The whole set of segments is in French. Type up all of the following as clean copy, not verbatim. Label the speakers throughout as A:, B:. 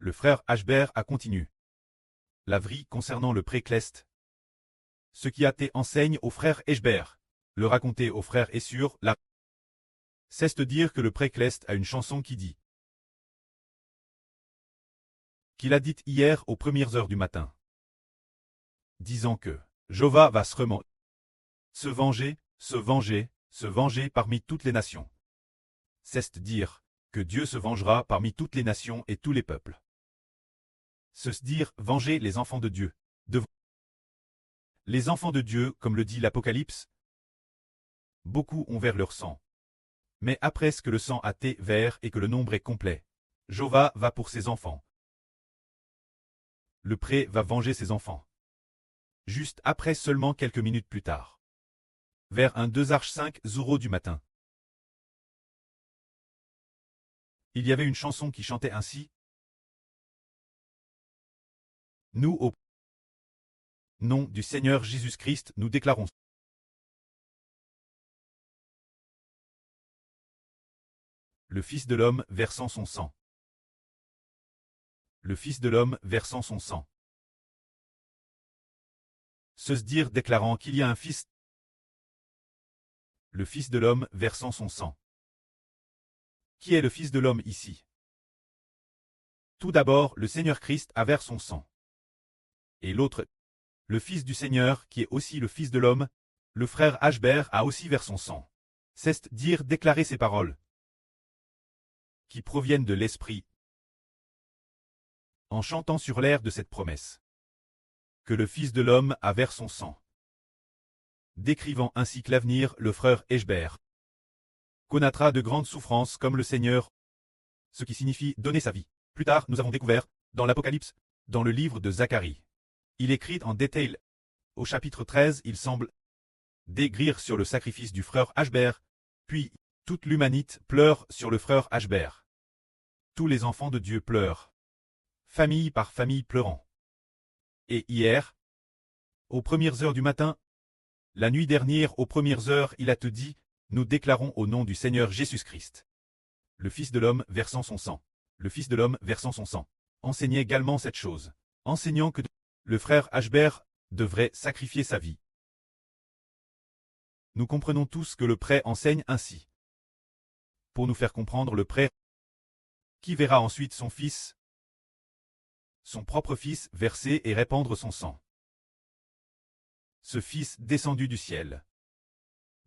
A: Le frère Hbert a continué. Lavry concernant le pré Clest. Ce qui a été enseigne au frère Hbert, le raconter au frère est sûr, la. Cesse de dire que le pré Clest a une chanson qui dit. Qu'il a dite hier aux premières heures du matin. Disant que Jova va se venger, se venger, se venger parmi toutes les nations. Cesse de dire que Dieu se vengera parmi toutes les nations et tous les peuples. Se dire venger les enfants de Dieu. Les enfants de Dieu, comme le dit l'Apocalypse, beaucoup ont vers leur sang. Mais après ce que le sang a été vert et que le nombre est complet, Jova va pour ses enfants. Le pré va venger ses enfants. Juste après seulement quelques minutes plus tard. Vers 2h05 du matin. Il y avait une chanson qui chantait ainsi. Nous au nom du Seigneur Jésus-Christ nous déclarons. Le Fils de l'homme versant son sang. Le Fils de l'homme versant son sang. Se dire déclarant qu'il y a un Fils. Le Fils de l'homme versant son sang. Qui est le Fils de l'homme ici? Tout d'abord, le Seigneur Christ a versé son sang. Et l'autre, le Fils du Seigneur, qui est aussi le Fils de l'homme, le frère Hbert a aussi versé son sang. C'est dire déclarer ces paroles, qui proviennent de l'Esprit, en chantant sur l'air de cette promesse, que le Fils de l'homme a versé son sang. Décrivant ainsi que l'avenir, le frère Hbert connaîtra de grandes souffrances comme le Seigneur, ce qui signifie donner sa vie. Plus tard, nous avons découvert, dans l'Apocalypse, dans le livre de Zacharie. Il écrit en détail. Au chapitre 13, il semble dégrir sur le sacrifice du frère Hbert, puis toute l'humanité pleure sur le frère Hbert. Tous les enfants de Dieu pleurent, famille par famille pleurant. Et hier, aux premières heures du matin, la nuit dernière aux premières heures, il a te dit, nous déclarons au nom du Seigneur Jésus-Christ. Le Fils de l'homme versant son sang. Le Fils de l'homme versant son sang. Enseignait également cette chose, enseignant que le frère Hbert devrait sacrifier sa vie. Nous comprenons tous que le prêtre enseigne ainsi. Pour nous faire comprendre le prêtre, qui verra ensuite son fils, son propre fils, verser et répandre son sang. Ce fils descendu du ciel.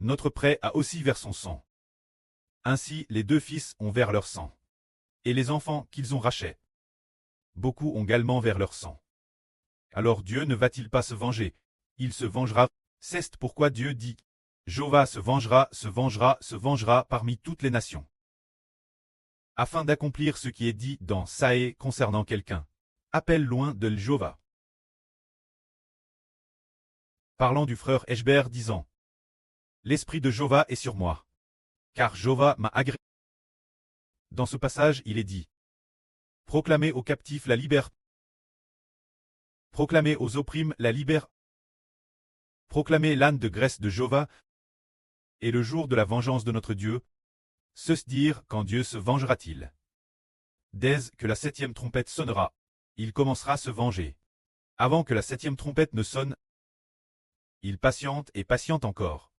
A: Notre prêtre a aussi versé son sang. Ainsi les deux fils ont vers leur sang. Et les enfants qu'ils ont rachetés. Beaucoup ont également vers leur sang. Alors Dieu ne va-t-il pas se venger? Il se vengera. C'est pourquoi Dieu dit, Jova se vengera, se vengera, se vengera parmi toutes les nations. Afin d'accomplir ce qui est dit dans Saé concernant quelqu'un. Appelle loin de Jova. Parlant du frère Hbert disant, l'esprit de Jova est sur moi. Car Jova m'a agréé. Dans ce passage, il est dit, proclamez aux captifs la liberté. Proclamez aux opprimés la liberté. Proclamez l'âne de graisse de Jova. Et le jour de la vengeance de notre Dieu. Se dire quand Dieu se vengera-t-il. Dès que la 7e trompette sonnera, il commencera à se venger. Avant que la 7e trompette ne sonne, il patiente et patiente encore.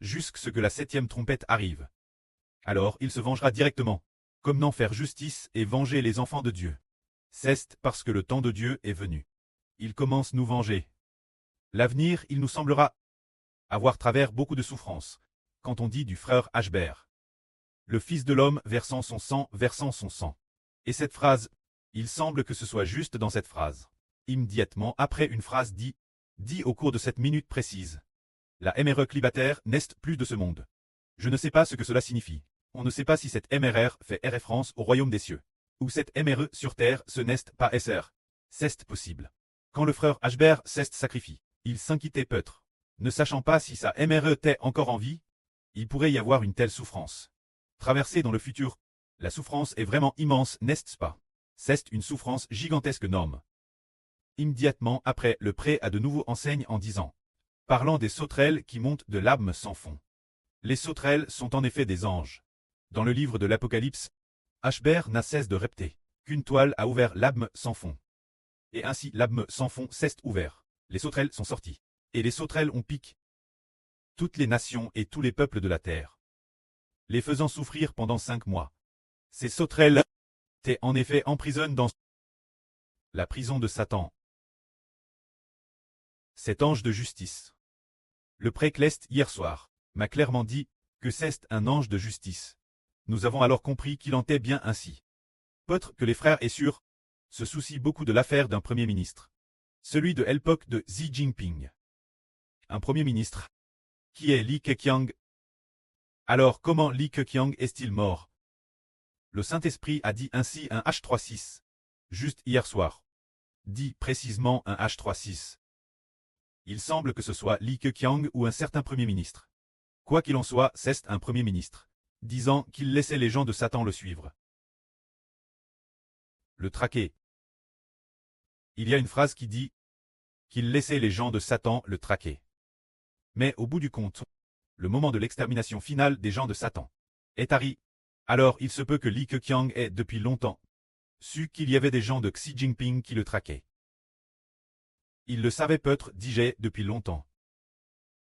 A: Jusqu'à ce que la 7e trompette arrive. Alors il se vengera directement. Comment faire justice et venger les enfants de Dieu. C'est parce que le temps de Dieu est venu. Il commence nous venger. L'avenir, il nous semblera avoir travers beaucoup de souffrances. Quand on dit du frère Hbert. Le Fils de l'homme versant son sang, versant son sang. Et cette phrase, il semble que ce soit juste dans cette phrase. Immédiatement après une phrase dit au cours de cette minute précise. La MRE célibataire n'est plus de ce monde. Je ne sais pas ce que cela signifie. On ne sait pas si cette MRR fait référence au royaume des cieux. Ou cette MRE sur terre ce n'est pas SR. C'est possible. Quand le frère Hbert sacrifie, il s'inquiétait peut-être. Ne sachant pas si sa MRE était encore en vie, il pourrait y avoir une telle souffrance. Traversée dans le futur, la souffrance est vraiment immense, n'est-ce pas? C'est une souffrance gigantesque norme. Immédiatement après, le prêtre a de nouveau enseigne en disant, parlant des sauterelles qui montent de l'âme sans fond. Les sauterelles sont en effet des anges. Dans le livre de l'Apocalypse, Hbert n'a cesse de répéter, qu'une toile a ouvert l'abîme sans fond. Et ainsi l'abîme sans fond s'est ouvert. Les sauterelles sont sorties. Et les sauterelles ont piqué toutes les nations et tous les peuples de la terre, les faisant souffrir pendant 5 mois. Ces sauterelles étaient en effet emprisonnées dans la prison de Satan. Cet ange de justice. Le précleste hier soir m'a clairement dit que c'est un ange de justice. Nous avons alors compris qu'il en était bien ainsi. Peut-être que les frères et sœurs se soucient beaucoup de l'affaire d'un premier ministre. Celui de l'époque de Xi Jinping. Un premier ministre qui est Li Keqiang. Alors comment Li Keqiang est-il mort? Le Saint-Esprit a dit ainsi un H36. Juste hier soir. Dit précisément un H36. Il semble que ce soit Li Keqiang ou un certain premier ministre. Quoi qu'il en soit, c'est un premier ministre, disant qu'il laissait les gens de Satan le suivre. Le traquer. Il y a une phrase qui dit qu'il laissait les gens de Satan le traquer. Mais au bout du compte, le moment de l'extermination finale des gens de Satan est arrivé. Alors il se peut que Li Keqiang ait depuis longtemps su qu'il y avait des gens de Xi Jinping qui le traquaient. Il le savait peut-être, dis-je, depuis longtemps.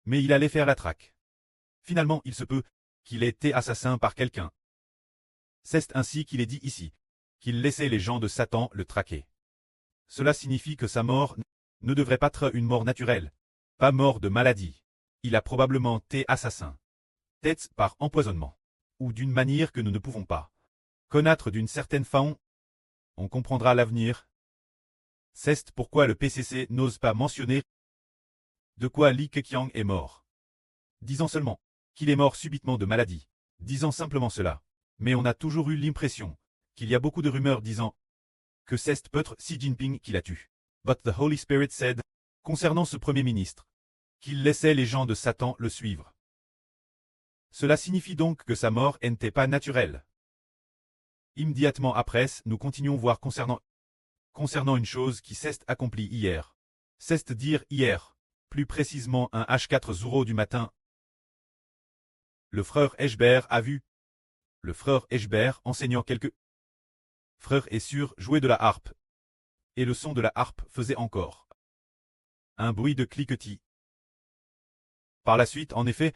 A: Mais il allait faire la traque. Finalement, il se peut qu'il ait été assassiné par quelqu'un. C'est ainsi qu'il est dit ici, qu'il laissait les gens de Satan le traquer. Cela signifie que sa mort ne devrait pas être une mort naturelle, pas mort de maladie. Il a probablement été assassiné. Peut-être par empoisonnement, ou d'une manière que nous ne pouvons pas connaître d'une certaine façon. On comprendra l'avenir. C'est pourquoi le PCC n'ose pas mentionner de quoi Li Keqiang est mort. Disant seulement qu'il est mort subitement de maladie, disant simplement cela. Mais on a toujours eu l'impression qu'il y a beaucoup de rumeurs disant que c'est peut-être Xi Jinping qui l'a tué. But the Holy Spirit said, concernant ce premier ministre, qu'il laissait les gens de Satan le suivre. Cela signifie donc que sa mort n'était pas naturelle. Immédiatement après, nous continuons voir concernant une chose qui s'est accomplie hier. C'est-à-dire hier, plus précisément un H4 du matin. Le frère Eshbert a vu le frère Eshbert enseignant quelques frères et sœurs jouer de la harpe. Et le son de la harpe faisait encore un bruit de cliquetis. Par la suite, en effet,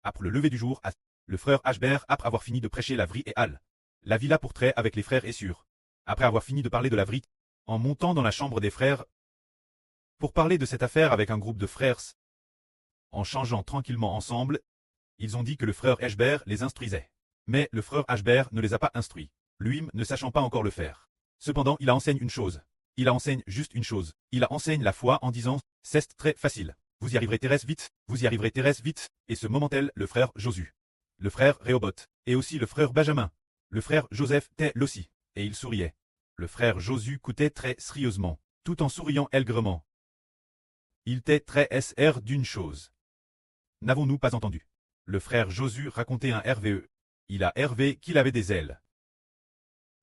A: après le lever du jour, le frère Eshbert, après avoir fini de prêcher la vraie et Al, la villa pour trait avec les frères et sœurs. Après avoir fini de parler de la vraie, en montant dans la chambre des frères, pour parler de cette affaire avec un groupe de frères, en changeant tranquillement ensemble, ils ont dit que le frère Eshbert les instruisait. Mais le frère Eshbert ne les a pas instruits, lui ne sachant pas encore le faire. Cependant, il enseigne une chose. Il enseigne juste une chose. Il enseigne la foi en disant, c'est très facile. Vous y arriverez Thérèse vite, vous y arriverez Thérèse vite, et ce moment-tel, le frère Josu, le frère Réhoboth, et aussi le frère Benjamin, le frère Joseph tel aussi, et il souriait. Le frère Josu écoutait très sérieusement, tout en souriant aigrement. Il était très sr d'une chose. N'avons-nous pas entendu? Le frère Josu racontait un RVE. Il a rêvé qu'il avait des ailes.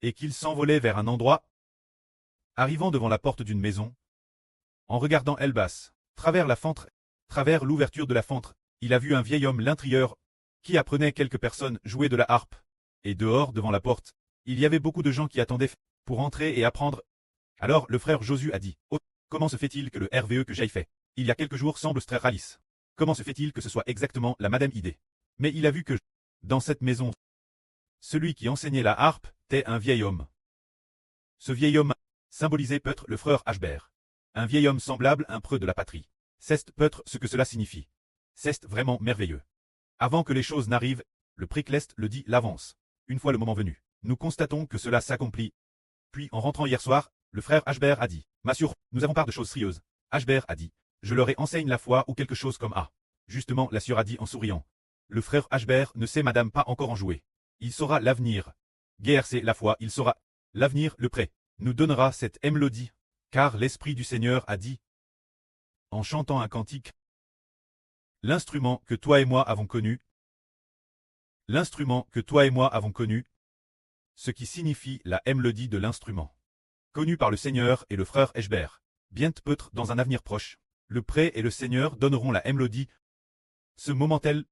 A: Et qu'il s'envolait vers un endroit. Arrivant devant la porte d'une maison. En regardant Elbas, travers la fenêtre, travers l'ouverture de la fenêtre, il a vu un vieil homme l'intérieur, qui apprenait quelques personnes jouer de la harpe. Et dehors, devant la porte, il y avait beaucoup de gens qui attendaient pour entrer et apprendre. Alors le frère Josu a dit, « Oh, comment se fait-il que le RVE que j'ai fait, il y a quelques jours semble très ralice? Comment se fait-il que ce soit exactement la madame idée? » Mais il a vu que, dans cette maison, celui qui enseignait la harpe était un vieil homme. Ce vieil homme symbolisait peut-être le frère Eshbert. Un vieil homme semblable un preux de la patrie. C'est peut-être ce que cela signifie. C'est vraiment merveilleux. Avant que les choses n'arrivent, le précleste le dit l'avance. Une fois le moment venu, nous constatons que cela s'accomplit. Puis en rentrant hier soir, le frère Eshbert a dit, « Monsieur, nous avons part de choses sérieuses. » Eshbert a dit, « Je leur ai enseigne la foi ou quelque chose comme A. » Justement, la sœur a dit en souriant. Le frère Eshbert ne sait madame pas encore en jouer. Il saura l'avenir. Guerre c'est la foi, il saura l'avenir, le prêt. Nous donnera cette mélodie, car l'Esprit du Seigneur a dit, en chantant un cantique, l'instrument que toi et moi avons connu, l'instrument que toi et moi avons connu, ce qui signifie la mélodie de l'instrument, connu par le Seigneur et le frère Eshbert. Bien peut-être dans un avenir proche, le prêt et le Seigneur donneront la mélodie. Ce moment-tel,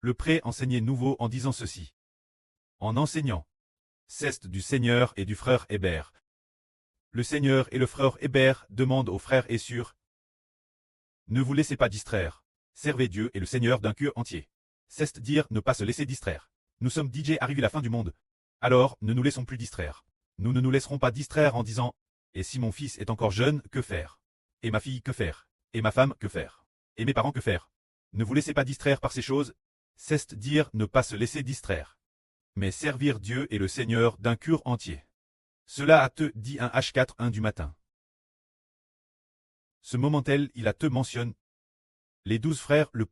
A: le prêt enseignait nouveau en disant ceci. En enseignant Ceste du Seigneur et du frère Hébert. Le Seigneur et le frère Hébert demandent au frère Essur: ne vous laissez pas distraire. Servez Dieu et le Seigneur d'un cœur entier. Ceste dire ne pas se laisser distraire. Nous sommes DJ arrivé la fin du monde. Alors, ne nous laissons plus distraire. Nous ne nous laisserons pas distraire en disant: et si mon fils est encore jeune, que faire? Et ma fille, que faire? Et ma femme, que faire? Et mes parents, que faire? Ne vous laissez pas distraire par ces choses. Ceste dire ne pas se laisser distraire, mais servir Dieu et le Seigneur d'un cœur entier. Cela a te dit un H4 1 du matin. Ce moment-tel, il a te mentionne les 12 frères, le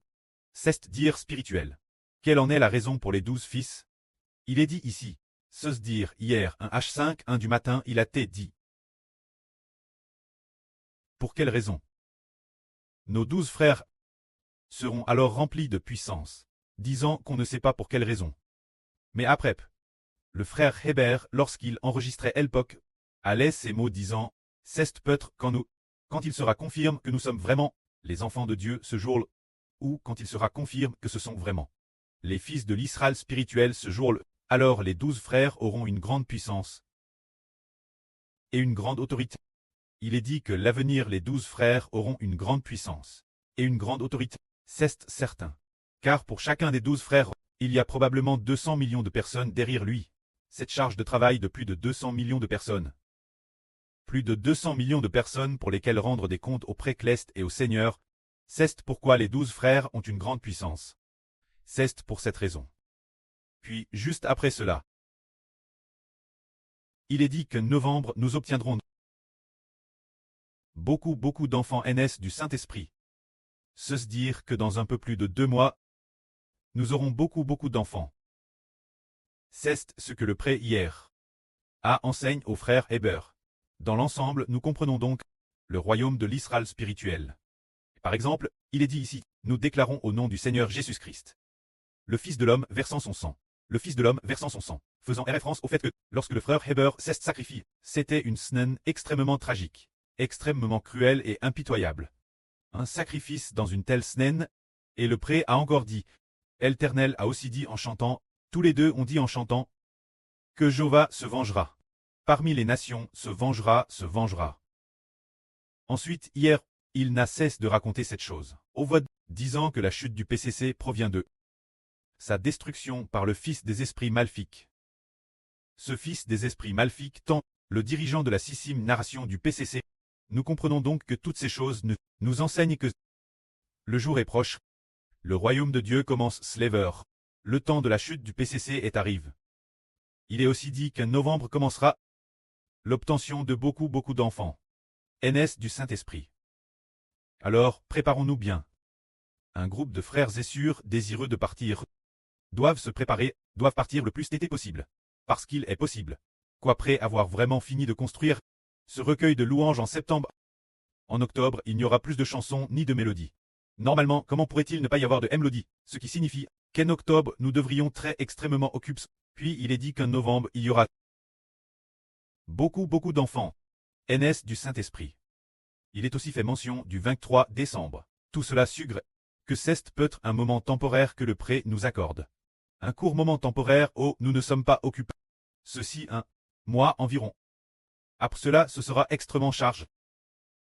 A: ceste dire spirituel. Quelle en est la raison pour les 12 fils? Il est dit ici, se dire hier un H5 1 du matin, il a te dit. Pour quelle raison? Nos 12 frères seront alors remplis de puissance, disant qu'on ne sait pas pour quelle raison. Mais après, le frère Hébert, lorsqu'il enregistrait Elpoc, allait ces mots disant: ceste peut-être quand il sera confirme que nous sommes vraiment les enfants de Dieu ce jour-là, ou quand il sera confirme que ce sont vraiment les fils de l'Israël spirituel ce jour-là, alors les 12 frères auront une grande puissance et une grande autorité. Il est dit que l'avenir les 12 frères auront une grande puissance et une grande autorité, c'est certain. Car pour chacun des 12 frères, il y a probablement 200 millions de personnes derrière lui. Cette charge de travail de plus de 200 millions de personnes. Plus de 200 millions de personnes pour lesquelles rendre des comptes au Précleste et au Seigneur. C'est pourquoi les 12 frères ont une grande puissance. C'est pour cette raison. Puis, juste après cela, il est dit que novembre nous obtiendrons beaucoup d'enfants NS du Saint-Esprit. Se dire que dans un peu plus de 2 mois, nous aurons beaucoup d'enfants. C'est ce que le pré hier a enseigne aux frères Hébert. Dans l'ensemble, nous comprenons donc le royaume de l'Israël spirituel. Par exemple, il est dit ici, nous déclarons au nom du Seigneur Jésus-Christ, le Fils de l'homme versant son sang. Le Fils de l'homme versant son sang, faisant référence au fait que, lorsque le frère Hébert s'est sacrifié, c'était une scène extrêmement tragique, extrêmement cruelle et impitoyable. Un sacrifice dans une telle scène, et le pré a encore dit, l'Éternel a aussi dit en chantant, tous les deux ont dit en chantant, que Jéhovah se vengera. Parmi les nations, se vengera. Ensuite, hier, il n'a cesse de raconter cette chose, aux voix disant que la chute du PCC provient de sa destruction par le fils des esprits maléfiques. Ce fils des esprits maléfiques tant le dirigeant de la 6e narration du PCC. Nous comprenons donc que toutes ces choses nous enseignent que le jour est proche. Le royaume de Dieu commence slaver. Le temps de la chute du PCC est arrivé. Il est aussi dit qu'un novembre commencera l'obtention de beaucoup d'enfants. NS du Saint-Esprit. Alors, préparons-nous bien. Un groupe de frères et sœurs désireux de partir doivent se préparer, doivent partir le plus tôt possible. Parce qu'il est possible qu'après avoir vraiment fini de construire ce recueil de louanges en septembre, en octobre, il n'y aura plus de chansons ni de mélodies. Normalement, comment pourrait-il ne pas y avoir de mélodie? Ce qui signifie qu'en octobre, nous devrions très extrêmement occupés. Puis il est dit qu'en novembre, il y aura beaucoup d'enfants. NS du Saint-Esprit. Il est aussi fait mention du 23 décembre. Tout cela suggère que c'est peut-être un moment temporaire que le pré nous accorde. Un court moment temporaire où nous ne sommes pas occupés. Ceci un mois environ. Après cela, ce sera extrêmement chargé.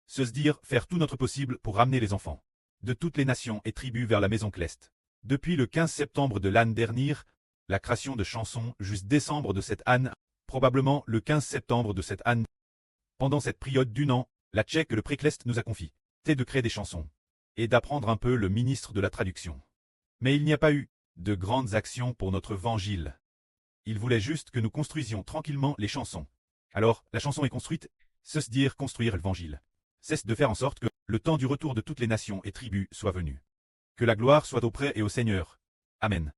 A: Se dire faire tout notre possible pour ramener les enfants de toutes les nations et tribus vers la maison Cleste. Depuis le 15 septembre de l'année dernière, la création de chansons jusqu'en décembre de cette année, probablement le 15 septembre de cette année. Pendant cette période d'une an, la Tchèque le Précleste nous a confié, c'est de créer des chansons et d'apprendre un peu le ministre de la traduction. Mais il n'y a pas eu de grandes actions pour notre évangile. Il voulait juste que nous construisions tranquillement les chansons. Alors, la chanson est construite, se dire construire l'évangile. C'est de faire en sorte que le temps du retour de toutes les nations et tribus soit venu. Que la gloire soit auprès et au Seigneur. Amen.